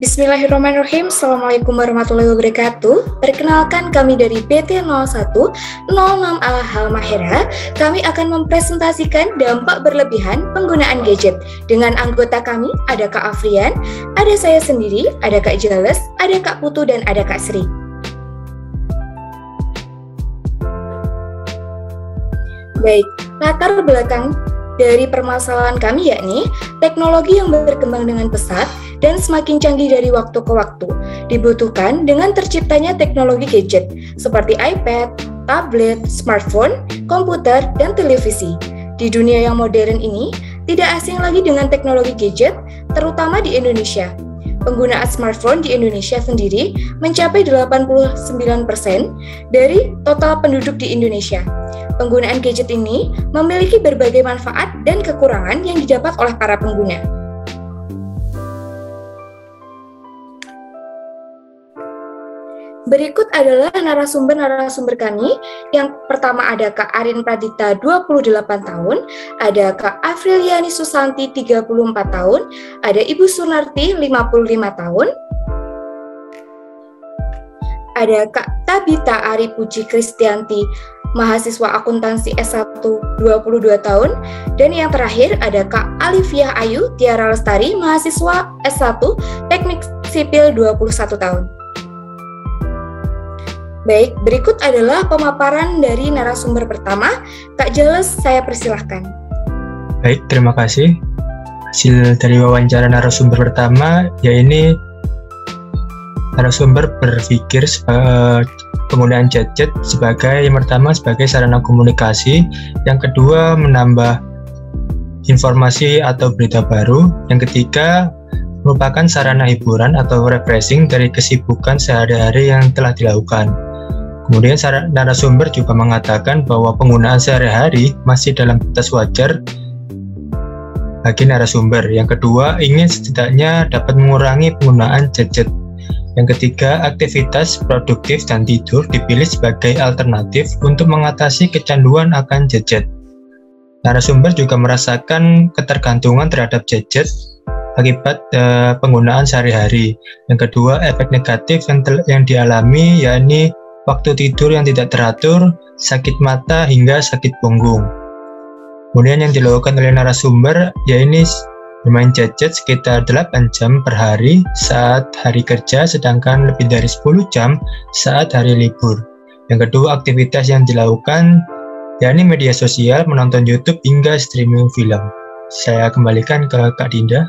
Bismillahirrahmanirrahim. Assalamualaikum warahmatullahi wabarakatuh. Perkenalkan, kami dari BT0106A Halmahera. Kami akan mempresentasikan dampak berlebihan penggunaan gadget. Dengan anggota kami, ada Kak Afrian, ada saya sendiri, ada Kak Jales, ada Kak Putu, dan ada Kak Sri. Baik, latar belakang dari permasalahan kami yakni teknologi yang berkembang dengan pesat dan semakin canggih dari waktu ke waktu, dibutuhkan dengan terciptanya teknologi gadget seperti iPad, tablet, smartphone, komputer, dan televisi. Di dunia yang modern ini, tidak asing lagi dengan teknologi gadget, terutama di Indonesia. Penggunaan smartphone di Indonesia sendiri mencapai 89% dari total penduduk di Indonesia. Penggunaan gadget ini memiliki berbagai manfaat dan kekurangan yang didapat oleh para pengguna. Berikut adalah narasumber kami. Yang pertama ada Kak Arin Pradita, 28 tahun, ada Kak Afriliani Susanti, 34 tahun, ada Ibu Sunarti, 55 tahun, ada Kak Tabita Ari Puji Kristianti, mahasiswa akuntansi S1, 22 tahun, dan yang terakhir ada Kak Alivia Ayu Tiara Lestari, mahasiswa S1 Teknik Sipil, 21 tahun. Baik, berikut adalah pemaparan dari narasumber pertama. Kak Jales, saya persilahkan. Baik, terima kasih. Hasil dari wawancara narasumber pertama, yaitu narasumber berpikir penggunaan gadget sebagai yang pertama sebagai sarana komunikasi, yang kedua menambah informasi atau berita baru, yang ketiga merupakan sarana hiburan atau refreshing dari kesibukan sehari-hari yang telah dilakukan. Kemudian narasumber juga mengatakan bahwa penggunaan sehari-hari masih dalam batas wajar bagi narasumber. Yang kedua, ingin setidaknya dapat mengurangi penggunaan gadget. Yang ketiga, aktivitas produktif dan tidur dipilih sebagai alternatif untuk mengatasi kecanduan akan gadget. Narasumber juga merasakan ketergantungan terhadap gadget akibat penggunaan sehari-hari. Yang kedua, efek negatif yang dialami yakni waktu tidur yang tidak teratur, sakit mata, hingga sakit punggung. Kemudian yang dilakukan oleh narasumber yaitu bermain gadget sekitar 8 jam per hari saat hari kerja, sedangkan lebih dari 10 jam saat hari libur. Yang kedua, aktivitas yang dilakukan yakni media sosial, menonton YouTube, hingga streaming film. Saya kembalikan ke Kak Dinda.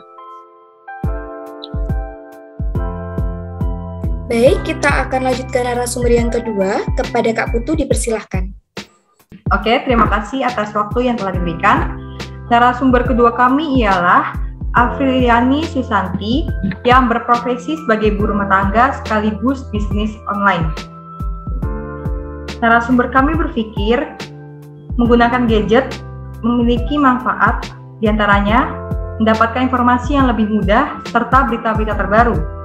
Baik, kita akan lanjutkan narasumber yang kedua. Kepada Kak Putu, dipersilahkan. Oke, terima kasih atas waktu yang telah diberikan. Narasumber kedua kami ialah Afriliani Susanti yang berprofesi sebagai ibu rumah tangga sekaligus bisnis online. Narasumber kami berpikir menggunakan gadget memiliki manfaat, diantaranya mendapatkan informasi yang lebih mudah serta berita-berita terbaru.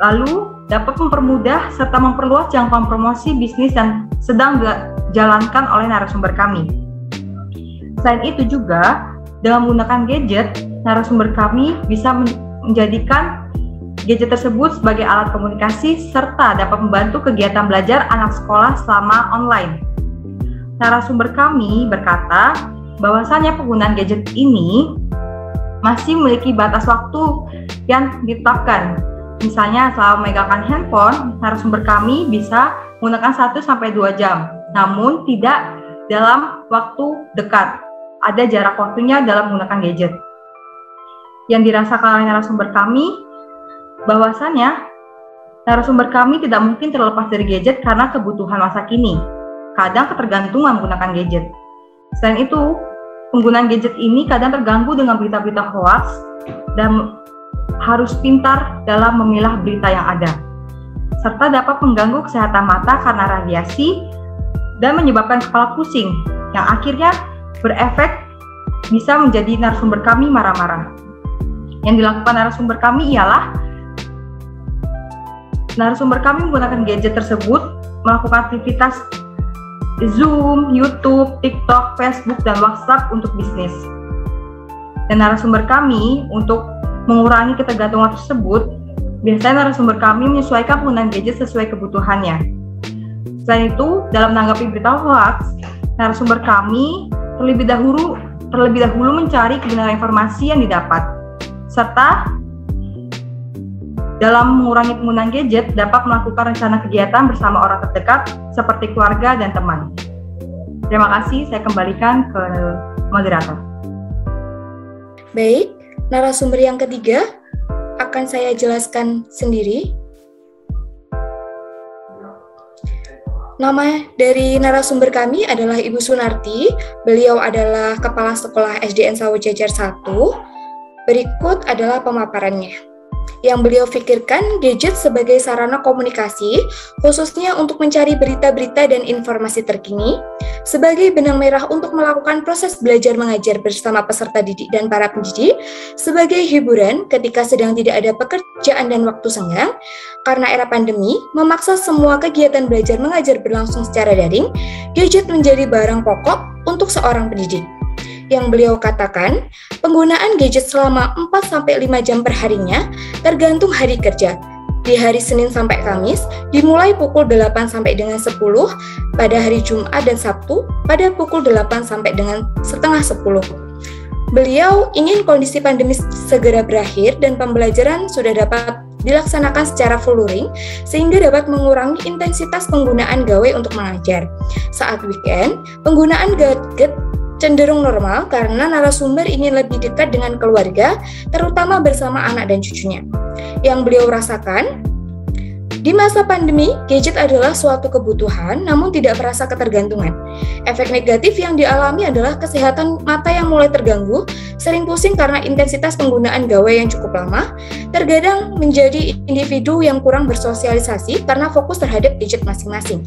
Lalu dapat mempermudah serta memperluas jangkauan promosi bisnis yang sedang dijalankan oleh narasumber kami. Selain itu juga, dengan menggunakan gadget, narasumber kami bisa menjadikan gadget tersebut sebagai alat komunikasi serta dapat membantu kegiatan belajar anak sekolah selama online. Narasumber kami berkata bahwasannya penggunaan gadget ini masih memiliki batas waktu yang ditetapkan. Misalnya selama memegangkan handphone, narasumber kami bisa menggunakan 1-2 jam, namun tidak dalam waktu dekat. Ada jarak waktunya dalam menggunakan gadget. Yang dirasakan oleh narasumber kami, bahwasannya narasumber kami tidak mungkin terlepas dari gadget karena kebutuhan masa kini. Kadang ketergantungan menggunakan gadget. Selain itu, penggunaan gadget ini kadang terganggu dengan berita-berita hoax dan harus pintar dalam memilah berita yang ada, serta dapat mengganggu kesehatan mata karena radiasi dan menyebabkan kepala pusing, yang akhirnya berefek bisa menjadi narasumber kami marah-marah. Yang dilakukan narasumber kami ialah narasumber kami menggunakan gadget tersebut melakukan aktivitas Zoom, YouTube, TikTok, Facebook, dan WhatsApp untuk bisnis. Dan narasumber kami untuk mengurangi ketergantungan tersebut, biasanya narasumber kami menyesuaikan penggunaan gadget sesuai kebutuhannya. Selain itu, dalam menanggapi berita hoax, narasumber kami terlebih dahulu mencari kebenaran informasi yang didapat, serta dalam mengurangi penggunaan gadget dapat melakukan rencana kegiatan bersama orang terdekat seperti keluarga dan teman. Terima kasih, saya kembalikan ke moderator. Baik, narasumber yang ketiga akan saya jelaskan sendiri. Nama dari narasumber kami adalah Ibu Sunarti. Beliau adalah Kepala Sekolah SDN Sawojajar 1. Berikut adalah pemaparannya. Yang beliau pikirkan gadget sebagai sarana komunikasi, khususnya untuk mencari berita-berita dan informasi terkini, sebagai benang merah untuk melakukan proses belajar mengajar bersama peserta didik dan para pendidik, sebagai hiburan ketika sedang tidak ada pekerjaan dan waktu senggang, karena era pandemi memaksa semua kegiatan belajar mengajar berlangsung secara daring, gadget menjadi barang pokok untuk seorang pendidik. Yang beliau katakan, penggunaan gadget selama 4-5 jam per harinya tergantung hari kerja. Di hari Senin sampai Kamis, dimulai pukul 8 sampai dengan 10, pada hari Jumat dan Sabtu, pada pukul 8 sampai dengan setengah 10. Beliau ingin kondisi pandemi segera berakhir dan pembelajaran sudah dapat dilaksanakan secara full luring, sehingga dapat mengurangi intensitas penggunaan gawai untuk mengajar. Saat weekend, penggunaan gadget cenderung normal karena narasumber ingin lebih dekat dengan keluarga, terutama bersama anak dan cucunya. Yang beliau rasakan, di masa pandemi, gadget adalah suatu kebutuhan namun tidak merasa ketergantungan. Efek negatif yang dialami adalah kesehatan mata yang mulai terganggu, sering pusing karena intensitas penggunaan gawai yang cukup lama, terkadang menjadi individu yang kurang bersosialisasi karena fokus terhadap gadget masing-masing.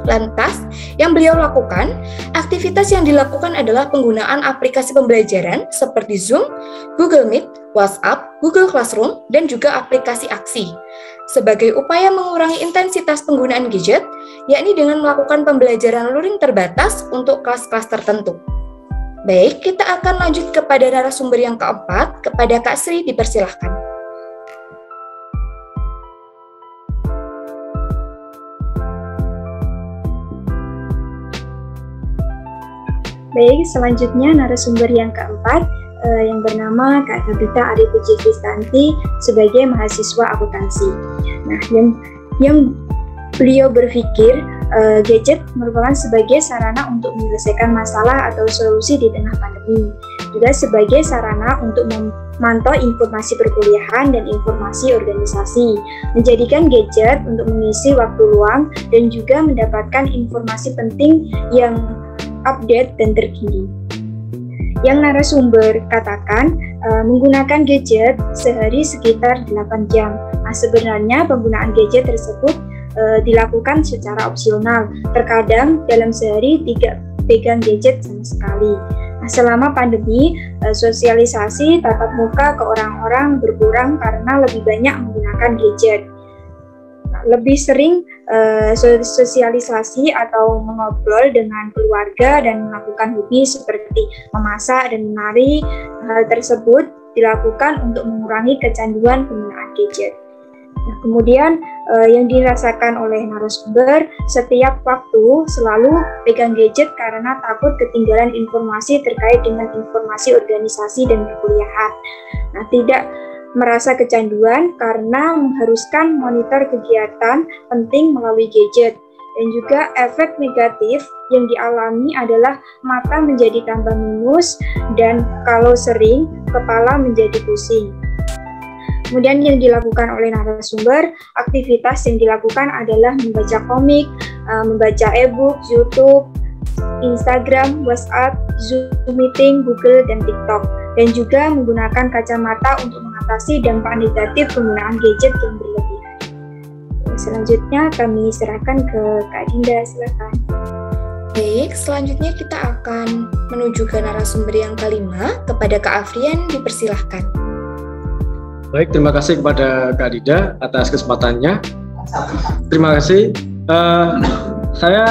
Lantas, yang beliau lakukan, aktivitas yang dilakukan adalah penggunaan aplikasi pembelajaran seperti Zoom, Google Meet, WhatsApp, Google Classroom, dan juga aplikasi aksi. Sebagai upaya mengurangi intensitas penggunaan gadget, yakni dengan melakukan pembelajaran luring terbatas untuk kelas-kelas tertentu. Baik, kita akan lanjut kepada narasumber yang keempat, kepada Kak Sri, dipersilahkan. Baik, selanjutnya narasumber yang keempat yang bernama Kak Tabita Ari Puji Kristanti sebagai mahasiswa akuntansi. Nah, yang beliau berpikir gadget merupakan sebagai sarana untuk menyelesaikan masalah atau solusi di tengah pandemi, juga sebagai sarana untuk memantau informasi perkuliahan dan informasi organisasi, menjadikan gadget untuk mengisi waktu luang dan juga mendapatkan informasi penting yang update dan terkini. Yang narasumber katakan menggunakan gadget sehari sekitar 8 jam. Nah, sebenarnya penggunaan gadget tersebut dilakukan secara opsional. Terkadang dalam sehari tidak pegang gadget sama sekali. Nah, selama pandemi, sosialisasi tatap muka ke orang-orang berkurang karena lebih banyak menggunakan gadget. Lebih sering sosialisasi atau mengobrol dengan keluarga dan melakukan hobi seperti memasak dan menari. Hal tersebut dilakukan untuk mengurangi kecanduan penggunaan gadget. Nah, kemudian yang dirasakan oleh narasumber, setiap waktu selalu pegang gadget karena takut ketinggalan informasi terkait dengan informasi organisasi dan perkuliahan. Nah, tidak merasa kecanduan karena mengharuskan monitor kegiatan penting melalui gadget. Dan juga efek negatif yang dialami adalah mata menjadi tambah minus dan kalau sering kepala menjadi pusing. Kemudian yang dilakukan oleh narasumber, aktivitas yang dilakukan adalah membaca komik, membaca e-book, YouTube, Instagram, WhatsApp, Zoom Meeting, Google, dan TikTok. Dan juga menggunakan kacamata untuk mengatasi dampak negatif penggunaan gadget yang berlebihan. Selanjutnya kami serahkan ke Kak Dinda, silakan. Baik, selanjutnya kita akan menuju ke narasumber yang kelima, kepada Kak Afrian, dipersilahkan. Baik, terima kasih kepada Kak Dinda atas kesempatannya. Terima kasih. Saya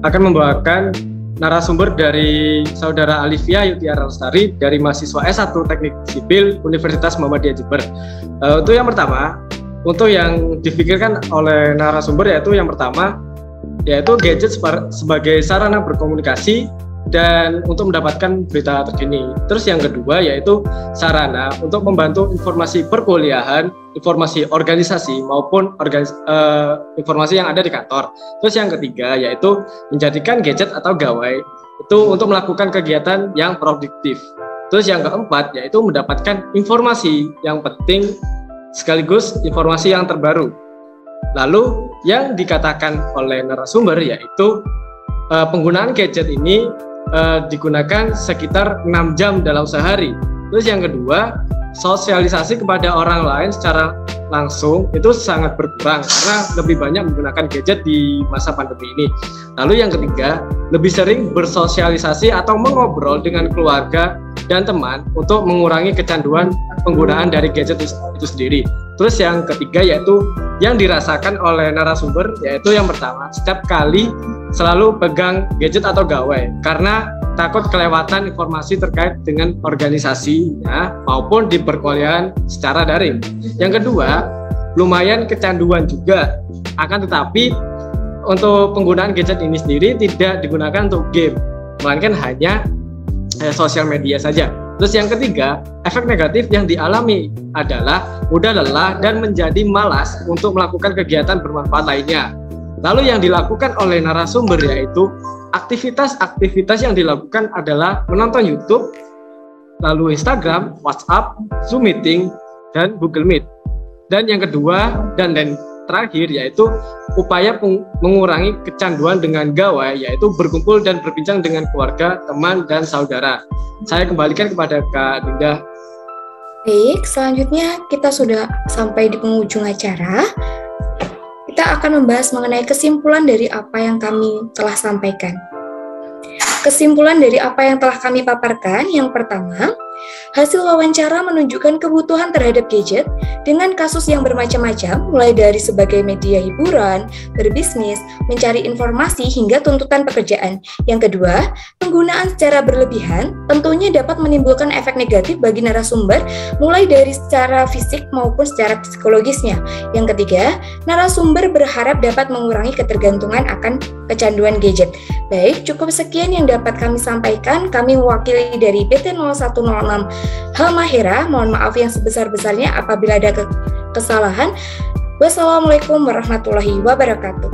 akan membawakan narasumber dari Saudara Alivia Yutiara Lestari dari mahasiswa S1 Teknik Sipil Universitas Muhammadiyah Jember. Untuk yang pertama, untuk yang difikirkan oleh narasumber yaitu yang pertama, yaitu gadget sebagai sarana berkomunikasi dan untuk mendapatkan berita terkini. Terus yang kedua yaitu sarana untuk membantu informasi perkuliahan, informasi organisasi maupun informasi yang ada di kantor. Terus yang ketiga yaitu menjadikan gadget atau gawai itu untuk melakukan kegiatan yang produktif. Terus yang keempat yaitu mendapatkan informasi yang penting sekaligus informasi yang terbaru. Lalu yang dikatakan oleh narasumber yaitu penggunaan gadget ini digunakan sekitar 6 jam dalam sehari. Terus yang kedua, sosialisasi kepada orang lain secara langsung itu sangat berkurang karena lebih banyak menggunakan gadget di masa pandemi ini. Lalu yang ketiga, lebih sering bersosialisasi atau mengobrol dengan keluarga dan teman untuk mengurangi kecanduan penggunaan dari gadget itu sendiri. Terus yang ketiga yaitu yang dirasakan oleh narasumber yaitu yang pertama, setiap kali selalu pegang gadget atau gawai karena takut kelewatan informasi terkait dengan organisasinya maupun di perkuliahan secara daring. Yang kedua, lumayan kecanduan juga. Akan tetapi untuk penggunaan gadget ini sendiri tidak digunakan untuk game, melainkan hanya sosial media saja. Terus yang ketiga, efek negatif yang dialami adalah mudah lelah dan menjadi malas untuk melakukan kegiatan bermanfaat lainnya. Lalu yang dilakukan oleh narasumber yaitu aktivitas-aktivitas yang dilakukan adalah menonton YouTube, lalu Instagram, WhatsApp, Zoom Meeting, dan Google Meet. Dan yang kedua dan terakhir yaitu upaya mengurangi kecanduan dengan gawai yaitu berkumpul dan berbincang dengan keluarga, teman, dan saudara. Saya kembalikan kepada Kak Dinda. Baik, selanjutnya kita sudah sampai di penghujung acara. Kita akan membahas mengenai kesimpulan dari apa yang kami telah sampaikan. Kesimpulan dari apa yang telah kami paparkan, yang pertama, hasil wawancara menunjukkan kebutuhan terhadap gadget dengan kasus yang bermacam-macam, mulai dari sebagai media hiburan, berbisnis, mencari informasi, hingga tuntutan pekerjaan. Yang kedua, penggunaan secara berlebihan tentunya dapat menimbulkan efek negatif bagi narasumber, mulai dari secara fisik maupun secara psikologisnya. Yang ketiga, narasumber berharap dapat mengurangi ketergantungan akan kecanduan gadget. Baik, cukup sekian yang dapat kami sampaikan. Kami mewakili dari PT 0106 Halmahera. Mohon maaf yang sebesar-besarnya apabila ada kesalahan. Wassalamualaikum warahmatullahi wabarakatuh.